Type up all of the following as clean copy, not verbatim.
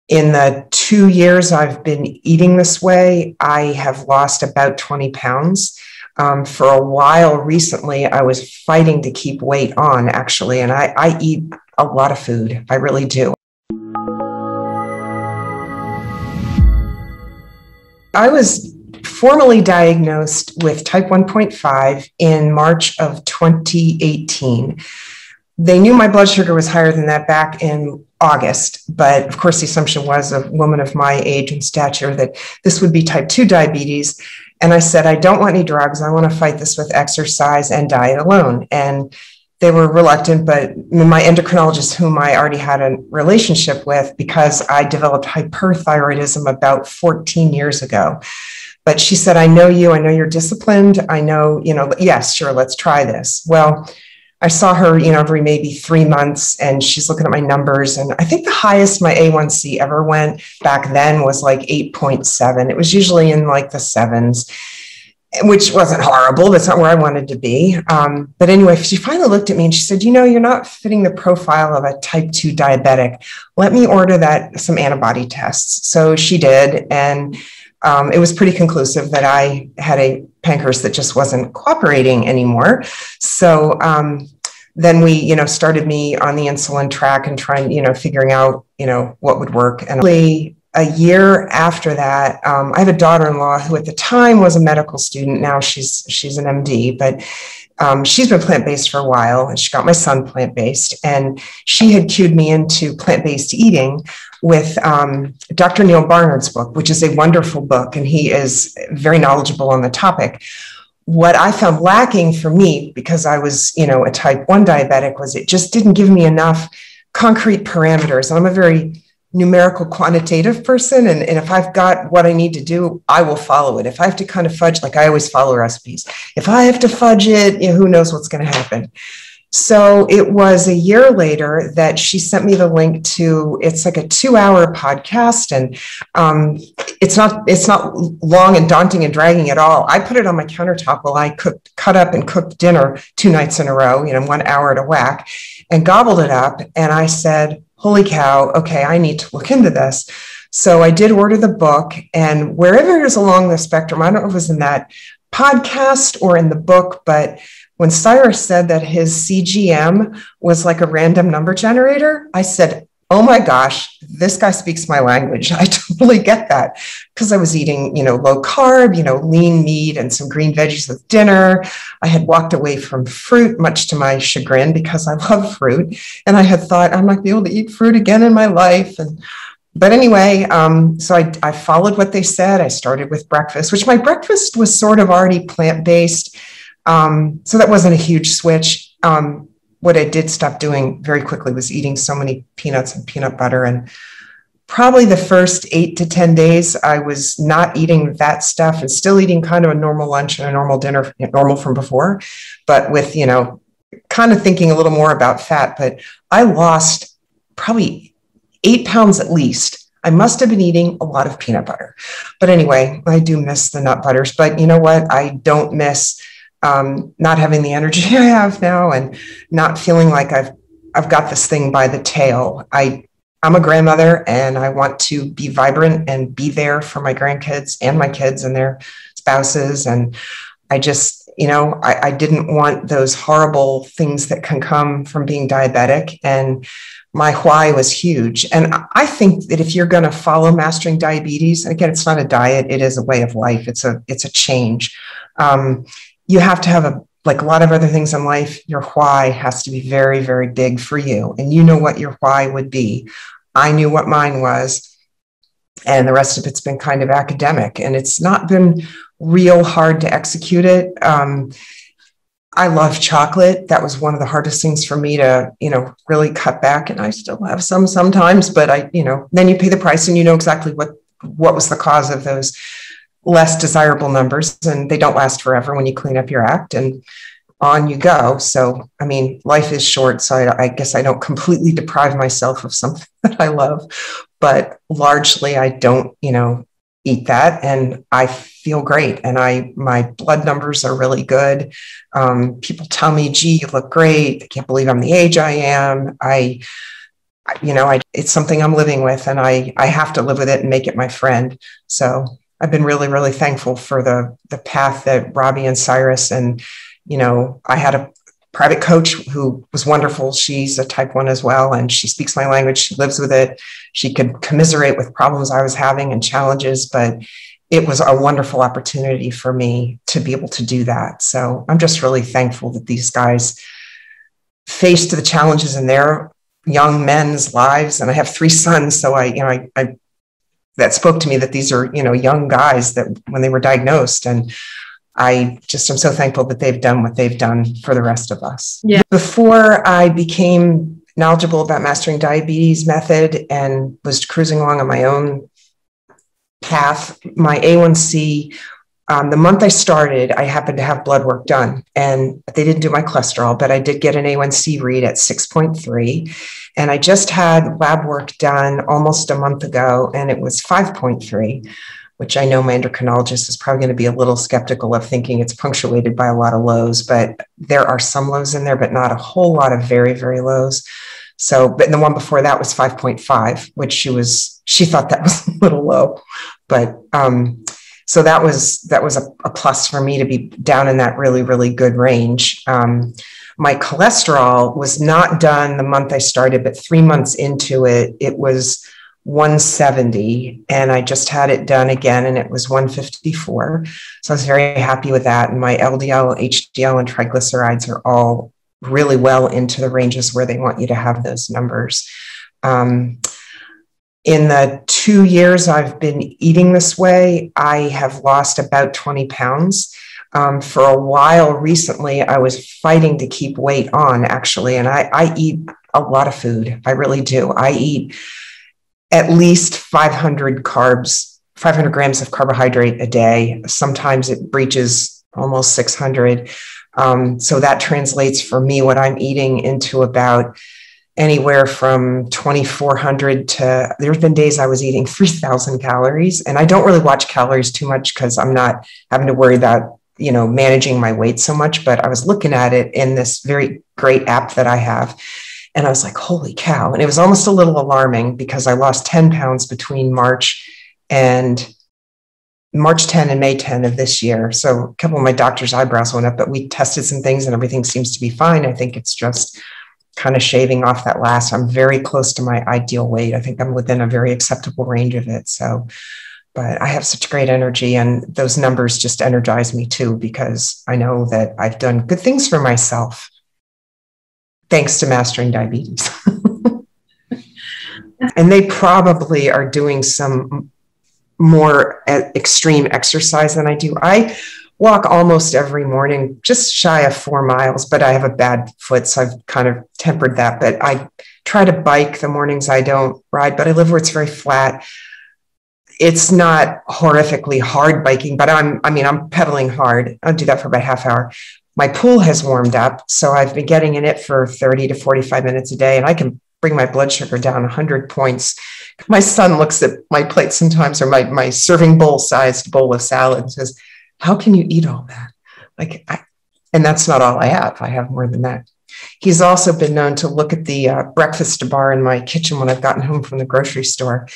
In the 2 years I've been eating this way, I have lost about 20 pounds. For a while recently, I was fighting to keep weight on, actually, and I eat a lot of food. I really do. I was formally diagnosed with type 1.5 in March of 2018. They knew my blood sugar was higher than that back in August, but of course the assumption was a woman of my age and stature that this would be type 2 diabetes. And I said, I don't want any drugs. I want to fight this with exercise and diet alone. And they were reluctant, but my endocrinologist, whom I already had a relationship with, because I developed hyperthyroidism about 14 years ago. But she said, I know you're disciplined. I know, yes, sure, let's try this. Well, I saw her, every maybe 3 months, and she's looking at my numbers. And I think the highest my A1C ever went back then was like 8.7. It was usually in like the sevens, which wasn't horrible. That's not where I wanted to be. But anyway, she finally looked at me and she said, you're not fitting the profile of a type 2 diabetic. Let me order some antibody tests. So she did. And it was pretty conclusive that I had a pancreas that just wasn't cooperating anymore. So then we, started me on the insulin track and trying, figuring out, what would work. And a year after that, I have a daughter-in-law who at the time was a medical student. Now she's an MD, but she's been plant-based for a while, and she got my son plant-based, and she had cued me into plant-based eating with Dr. Neil Barnard's book, which is a wonderful book, and he is very knowledgeable on the topic. What I found lacking for me, because I was, a type 1 diabetic, was it just didn't give me enough concrete parameters. And I'm a very numerical, quantitative person. And if I've got what I need to do, I will follow it. If I have to kind of fudge, like I always follow recipes. If I have to fudge it, who knows what's going to happen. So it was a year later that she sent me the link to, it's like a 2-hour podcast, and it's not long and daunting and dragging at all. I put it on my countertop while I cut up and cooked dinner 2 nights in a row, 1 hour at a whack, and gobbled it up. And I said, holy cow, okay, I need to look into this. So I did order the book, and wherever it is along the spectrum, I don't know if it was in that podcast or in the book, but when Cyrus said that his CGM was like a random number generator, I said, oh my gosh, this guy speaks my language. I totally get that, because I was eating, low carb, lean meat and some green veggies with dinner. I had walked away from fruit, much to my chagrin, because I love fruit. And I had thought I might be able to eat fruit again in my life. But anyway, so I followed what they said. I started with breakfast, which my breakfast was sort of already plant-based. So that wasn't a huge switch. What I did stop doing very quickly was eating so many peanuts and peanut butter. And probably the first 8 to 10 days, I was not eating that stuff and still eating kind of a normal lunch and a normal dinner, normal from before, but with, kind of thinking a little more about fat. But I lost probably 8 pounds at least. I must have been eating a lot of peanut butter. But anyway, I do miss the nut butters. But you know what? I don't miss not having the energy I have now, and not feeling like I've got this thing by the tail. I'm a grandmother, and I want to be vibrant and be there for my grandkids and my kids and their spouses. And I just, I didn't want those horrible things that can come from being diabetic. And my why was huge. And I think that if you're going to follow mastering diabetes, and again, it's not a diet, it is a way of life. It's a change. You have to have like a lot of other things in life, your why has to be very, very big for you. And you know what your why would be. I knew what mine was, and the rest of it's been kind of academic, and it's not been real hard to execute it. I love chocolate. That was one of the hardest things for me to, really cut back. And I still have some sometimes, but then you pay the price, and you know exactly what was the cause of those less desirable numbers, and they don't last forever when you clean up your act, and on you go. So, life is short. So I guess I don't completely deprive myself of something that I love, but largely I don't, eat that, and I feel great. And my blood numbers are really good. People tell me, gee, you look great. I can't believe I'm the age I am. it's something I'm living with, and I have to live with it and make it my friend. So I've been really, really thankful for the path that Robbie and Cyrus, and, I had a private coach who was wonderful. She's a type 1 as well, and she speaks my language. She lives with it. She could commiserate with problems I was having and challenges, but it was a wonderful opportunity for me to be able to do that. So I'm just really thankful that these guys faced the challenges in their young men's lives. And I have 3 sons. So I that spoke to me that these are, young guys that when they were diagnosed, and I'm so thankful that they've done what they've done for the rest of us. Yeah. Before I became knowledgeable about Mastering Diabetes method and was cruising along on my own path, my A1C, the month I started, I happened to have blood work done, and they didn't do my cholesterol, but I did get an A1C read at 6.3. And I just had lab work done almost a month ago, and it was 5.3, which I know my endocrinologist is probably going to be a little skeptical of, thinking it's punctuated by a lot of lows, but there are some lows in there, but not a whole lot of very, very lows. So, but the one before that was 5.5, which she thought that was a little low, but, so that was a plus for me to be down in that really, really good range. My cholesterol was not done the month I started, but 3 months into it, it was 170, and I just had it done again, and it was 154. So I was very happy with that. And my LDL, HDL, and triglycerides are all really well into the ranges where they want you to have those numbers. In the 2 years I've been eating this way, I have lost about 20 pounds. For a while recently, I was fighting to keep weight on, actually, and I eat a lot of food. I really do. I eat at least 500 grams of carbohydrate a day. Sometimes it breaches almost 600. So that translates for me, what I'm eating, into about anywhere from 2,400 to, there's been days I was eating 3,000 calories. And I don't really watch calories too much because I'm not having to worry about, managing my weight so much. But I was looking at it in this very great app that I have, and I was like, holy cow. And it was almost a little alarming because I lost 10 pounds between March 10 and May 10 of this year. So a couple of my doctor's eyebrows went up, but we tested some things and everything seems to be fine. I think it's just kind of shaving off that last. I'm very close to my ideal weight. I think I'm within a very acceptable range of it. So, but I have such great energy, and those numbers just energize me too, because I know that I've done good things for myself thanks to Mastering Diabetes. And they probably are doing some more extreme exercise than I do. I walk almost every morning, just shy of 4 miles, but I have a bad foot, so I've kind of tempered that. But I try to bike the mornings. I don't ride, but I live where it's very flat. It's not horrifically hard biking, but I'm pedaling hard. I'll do that for about half hour. My pool has warmed up, so I've been getting in it for 30 to 45 minutes a day, and I can bring my blood sugar down 100 points. My son looks at my plate sometimes, or my serving bowl-sized bowl of salad, and says, how can you eat all that? And that's not all I have. I have more than that. He's also been known to look at the breakfast bar in my kitchen when I've gotten home from the grocery store.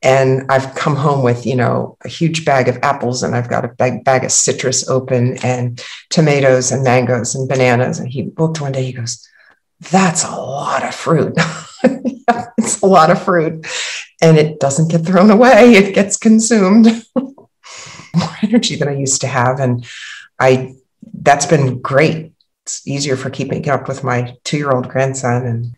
And I've come home with, a huge bag of apples, and I've got a bag of citrus open, and tomatoes and mangoes and bananas. And he looked one day, he goes, that's a lot of fruit. It's a lot of fruit. And it doesn't get thrown away. It gets consumed. More energy than I used to have. And that's been great. It's easier for keeping up with my 2-year-old grandson. And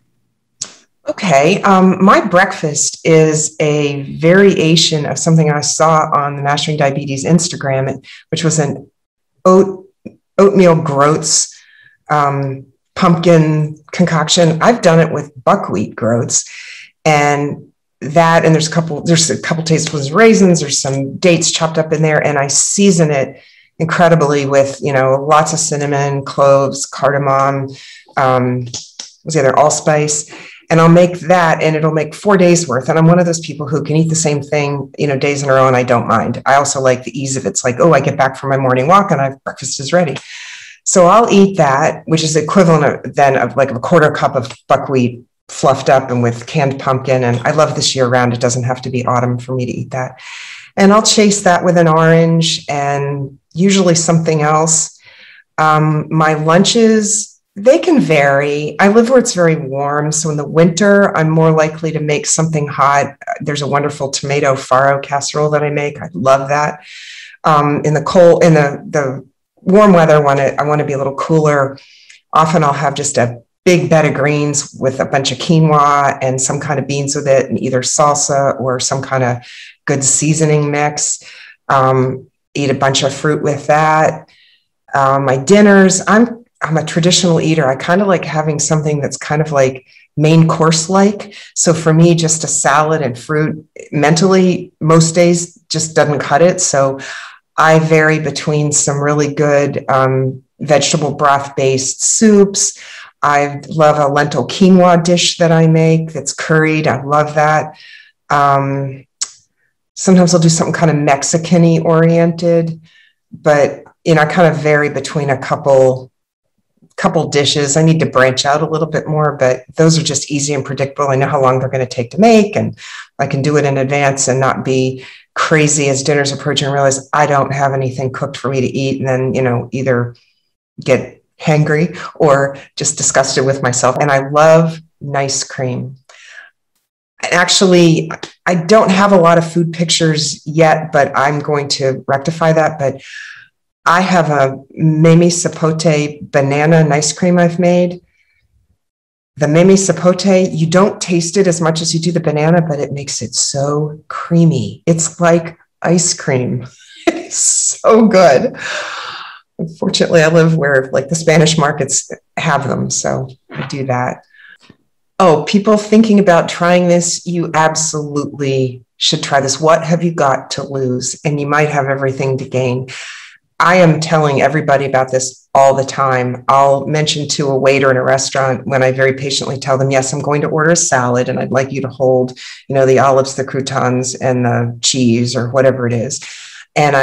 okay, my breakfast is a variation of something I saw on the Mastering Diabetes Instagram, which was an oatmeal groats pumpkin concoction. I've done it with buckwheat groats, and there's a couple tablespoons of raisins, there's some dates chopped up in there, and I season it incredibly with, lots of cinnamon, cloves, cardamom, what's the other, allspice. And I'll make that, and it'll make 4 days worth. And I'm one of those people who can eat the same thing, days in a row, and I don't mind. I also like the ease of it. It's like, I get back from my morning walk and breakfast is ready. So I'll eat that, which is equivalent of like a quarter cup of buckwheat fluffed up and with canned pumpkin. And I love this year round. It doesn't have to be autumn for me to eat that. And I'll chase that with an orange and usually something else. My lunches, they can vary. I live where it's very warm. So in the winter, I'm more likely to make something hot. There's a wonderful tomato farro casserole that I make. I love that. In the warm weather, I want to be a little cooler. Often I'll have just a big bed of greens with a bunch of quinoa and some kind of beans with it, and either salsa or some kind of good seasoning mix. Eat a bunch of fruit with that. My dinners, I'm a traditional eater. I kind of like having something that's kind of like main course like. So for me, just a salad and fruit mentally most days just doesn't cut it. So I vary between some really good vegetable broth based soups. I love a lentil quinoa dish that I make that's curried. I love that. Sometimes I'll do something kind of Mexican-y oriented, but I kind of vary between a couple dishes. I need to branch out a little bit more, but those are just easy and predictable. I know how long they're going to take to make, and I can do it in advance and not be crazy as dinner's approaching and realize I don't have anything cooked for me to eat, and then, either get hangry or just disgusted with myself. And I love nice cream. Actually, I don't have a lot of food pictures yet, but I'm going to rectify that. But I have a Meme Sapote banana nice cream I've made. The Meme Sapote, you don't taste it as much as you do the banana, but it makes it so creamy. It's like ice cream. It's so good. Unfortunately, I live where like the Spanish markets have them, so I do that. Oh, people thinking about trying this, you absolutely should try this. What have you got to lose? And you might have everything to gain. I am telling everybody about this all the time. I'll mention to a waiter in a restaurant when I very patiently tell them, yes, I'm going to order a salad and I'd like you to hold, the olives, the croutons, and the cheese or whatever it is. And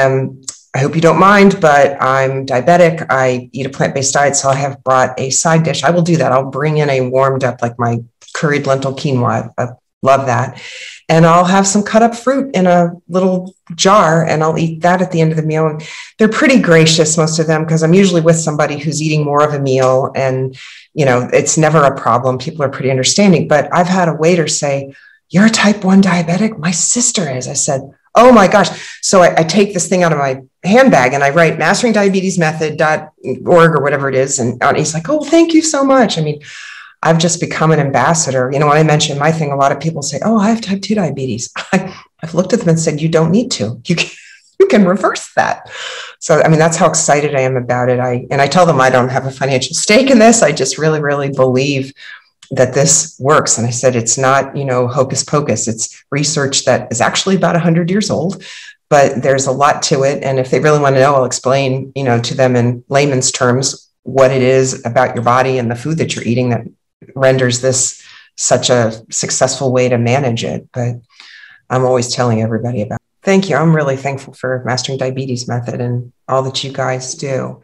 I hope you don't mind, but I'm diabetic. I eat a plant-based diet, so I have brought a side dish. I will do that. I'll bring in a warmed up, like my curried lentil quinoa. I love that. And I'll have some cut up fruit in a little jar, and I'll eat that at the end of the meal. And they're pretty gracious, most of them, because I'm usually with somebody who's eating more of a meal, and, it's never a problem. People are pretty understanding. But I've had a waiter say, "You're a type 1 diabetic? My sister is." I said, "Oh my gosh." So I take this thing out of my handbag and I write masteringdiabetesmethod.org or whatever it is. And he's like, "Oh, thank you so much." I mean, I've just become an ambassador. When I mention my thing, a lot of people say, "Oh, I have type 2 diabetes." I've looked at them and said, "You don't need to. You can reverse that." So, that's how excited I am about it. I tell them I don't have a financial stake in this. I just really, really believe that this works. And I said, it's not, hocus pocus. It's research that is actually about 100 years old, but there's a lot to it. And if they really want to know, I'll explain, to them in layman's terms, what it is about your body and the food that you're eating that renders this such a successful way to manage it. But I'm always telling everybody about it. Thank you. I'm really thankful for Mastering Diabetes Method and all that you guys do.